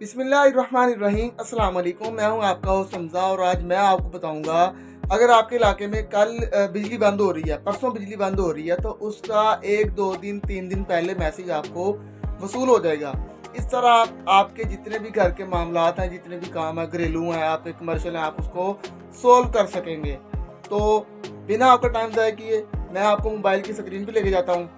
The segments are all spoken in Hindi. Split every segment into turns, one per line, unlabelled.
बिस्मिल्लाहिर्रहमानिर्रहीम अस्सलाम वालेकुम। मैं हूं आपका होस्ट हमज़ा और आज मैं आपको बताऊंगा अगर आपके इलाके में कल बिजली बंद हो रही है, परसों बिजली बंद हो रही है तो उसका 1 2 दिन 3 दिन पहले मैसेज आपको वसूल हो जाएगा। इस तरह आपके जितने भी घर के मामलात हैं, जितने भी काम है, घरेलू हैं, आपके कमर्शियल हैं, आप उसको सोल्व कर सकेंगे। तो बिना आपका टाइम ज़ाया किए मैं आपको मोबाइल की स्क्रीन पे लेके जाता हूँ,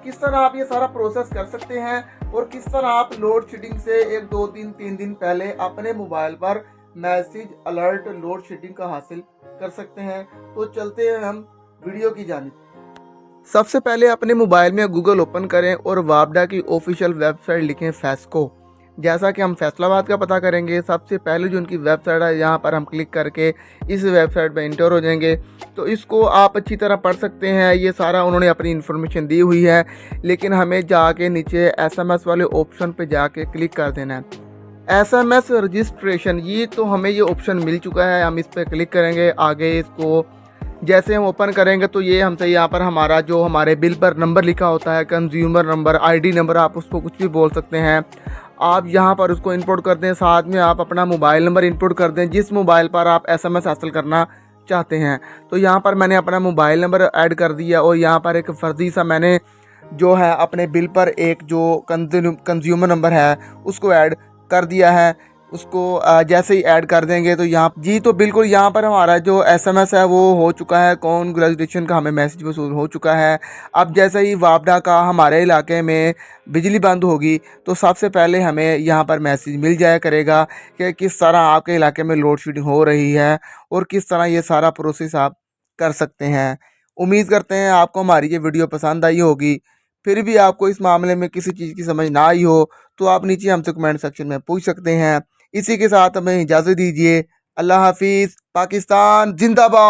किस तरह आप ये सारा प्रोसेस कर सकते हैं और किस तरह आप लोड शेडिंग से 1 2 3 3 दिन पहले अपने मोबाइल पर मैसेज अलर्ट लोड शेडिंग का हासिल कर सकते हैं। तो चलते हैं हम वीडियो की जानिब। सबसे पहले अपने मोबाइल में गूगल ओपन करें और वापडा की ऑफिशियल वेबसाइट लिखें फैस्को। जैसा कि हम फैसलाबाद का पता करेंगे, सबसे पहले जो उनकी वेबसाइट है यहाँ पर हम क्लिक करके इस वेबसाइट पर इंटर हो जाएंगे। तो इसको आप अच्छी तरह पढ़ सकते हैं, ये सारा उन्होंने अपनी इन्फॉर्मेशन दी हुई है। लेकिन हमें जाके नीचे एसएमएस वाले ऑप्शन पे जाके क्लिक कर देना है। एसएमएस रजिस्ट्रेशन, ये तो हमें ये ऑप्शन मिल चुका है, हम इस पर क्लिक करेंगे। आगे इसको जैसे हम ओपन करेंगे तो ये हमसे यहाँ पर हमारा जो हमारे बिल पर नंबर लिखा होता है, कंज्यूमर नंबर, आईडी नंबर, आप उसको कुछ भी बोल सकते हैं, आप यहाँ पर उसको इंपोर्ट कर दें। साथ में आप अपना मोबाइल नंबर इंपोर्ट कर दें जिस मोबाइल पर आप एसएमएस हासिल करना चाहते हैं। तो यहाँ पर मैंने अपना मोबाइल नंबर ऐड कर दिया और यहाँ पर एक फर्जी सा मैंने जो है अपने बिल पर एक जो कंज्यूमर नंबर है उसको ऐड कर दिया है। उसको जैसे ही ऐड कर देंगे तो यहाँ जी तो बिल्कुल यहाँ पर हमारा जो एसएमएस है वो हो चुका है, कॉन्ग्रेचुलेशन का हमें मैसेज वसूल हो चुका है। अब जैसे ही वापडा का हमारे इलाके में बिजली बंद होगी तो सबसे पहले हमें यहाँ पर मैसेज मिल जाया करेगा कि किस तरह आपके इलाके में लोड शेडिंग हो रही है और किस तरह ये सारा प्रोसेस आप कर सकते हैं। उम्मीद करते हैं आपको हमारी ये वीडियो पसंद आई होगी। फिर भी आपको इस मामले में किसी चीज़ की समझ ना आई हो तो आप नीचे हमसे कमेंट सेक्शन में पूछ सकते हैं। इसी के साथ हमें इजाज़त दीजिए। अल्लाह हाफिज़। पाकिस्तान जिंदाबाद।